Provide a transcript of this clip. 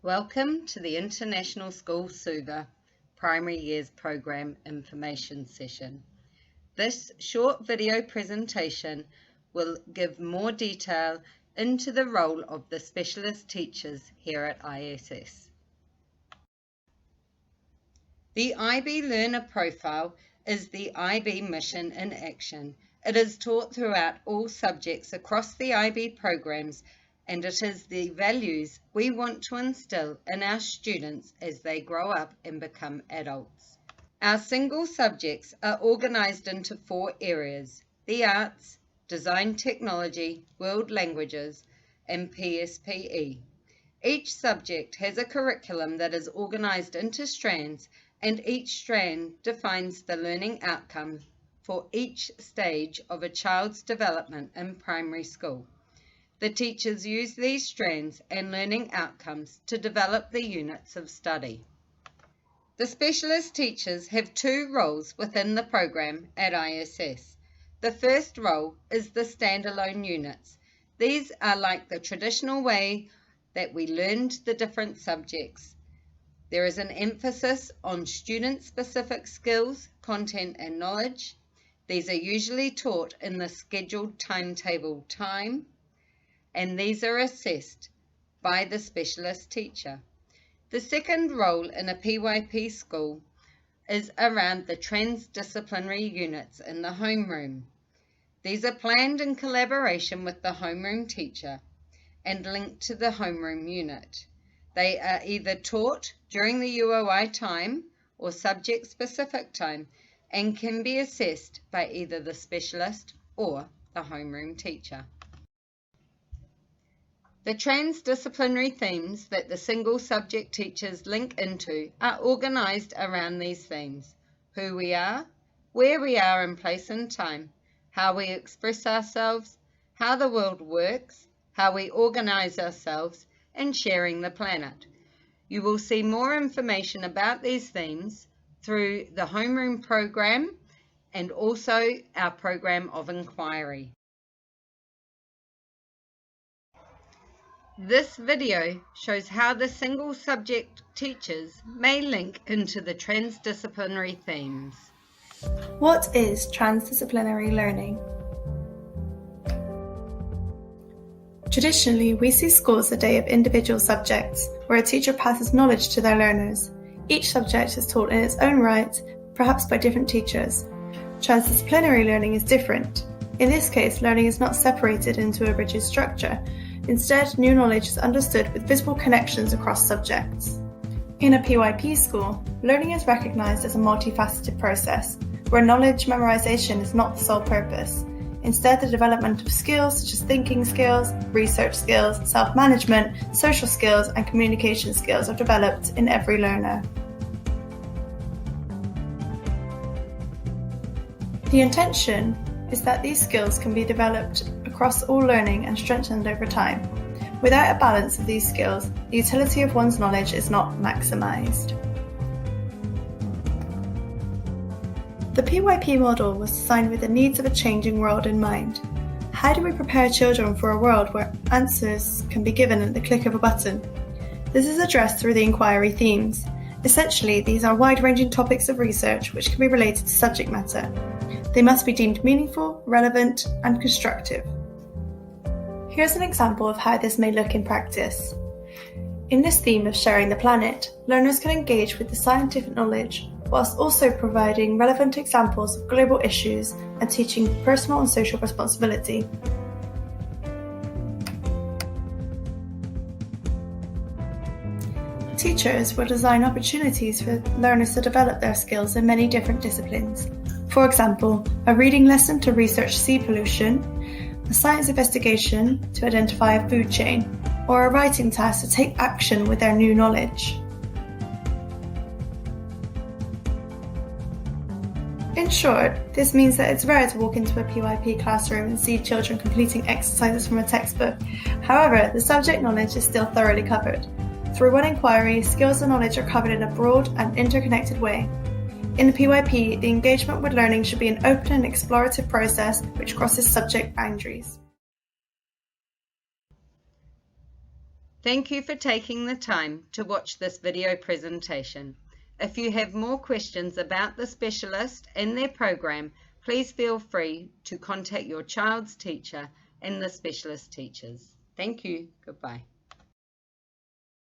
Welcome to the International School Suva Primary Years Program Information Session. This short video presentation will give more detail into the role of the specialist teachers here at ISS. The IB Learner Profile is the IB mission in action. It is taught throughout all subjects across the IB programs, and it is the values we want to instill in our students as they grow up and become adults. Our single subjects are organised into 4 areas: the arts, design technology, world languages, and PSPE. Each subject has a curriculum that is organised into strands, and each strand defines the learning outcome for each stage of a child's development in primary school. The teachers use these strands and learning outcomes to develop the units of study. The specialist teachers have 2 roles within the program at ISS. The first role is the standalone units. These are like the traditional way that we learned the different subjects. There is an emphasis on student-specific skills, content, and knowledge. These are usually taught in the scheduled timetable time, and these are assessed by the specialist teacher. The second role in a PYP school is around the transdisciplinary units in the homeroom. These are planned in collaboration with the homeroom teacher and linked to the homeroom unit. They are either taught during the UOI time or subject-specific time and can be assessed by either the specialist or the homeroom teacher. The transdisciplinary themes that the single subject teachers link into are organised around these themes: who we are, where we are in place and time, how we express ourselves, how the world works, how we organise ourselves, and sharing the planet. You will see more information about these themes through the homeroom program and also our program of inquiry. This video shows how the single subject teachers may link into the transdisciplinary themes. What is transdisciplinary learning? Traditionally, we see school as a day of individual subjects, where a teacher passes knowledge to their learners. Each subject is taught in its own right, perhaps by different teachers. Transdisciplinary learning is different. In this case, learning is not separated into a rigid structure. Instead, new knowledge is understood with visible connections across subjects. In a PYP school, learning is recognised as a multifaceted process, where knowledge memorisation is not the sole purpose. Instead, the development of skills such as thinking skills, research skills, self-management, social skills, and communication skills are developed in every learner. The intention is that these skills can be developed across all learning and strengthened over time. Without a balance of these skills, the utility of one's knowledge is not maximised. The PYP model was designed with the needs of a changing world in mind. How do we prepare children for a world where answers can be given at the click of a button? This is addressed through the inquiry themes. Essentially, these are wide-ranging topics of research which can be related to subject matter. They must be deemed meaningful, relevant, and constructive. Here's an example of how this may look in practice. In this theme of sharing the planet, learners can engage with the scientific knowledge whilst also providing relevant examples of global issues and teaching personal and social responsibility. Teachers will design opportunities for learners to develop their skills in many different disciplines. For example, a reading lesson to research sea pollution, a science investigation to identify a food chain, or a writing task to take action with their new knowledge. In short, this means that it's rare to walk into a PYP classroom and see children completing exercises from a textbook. However, the subject knowledge is still thoroughly covered. Through one inquiry, skills and knowledge are covered in a broad and interconnected way. In the PYP, the engagement with learning should be an open and explorative process which crosses subject boundaries. Thank you for taking the time to watch this video presentation. If you have more questions about the specialist and their program, please feel free to contact your child's teacher and the specialist teachers. Thank you. Goodbye.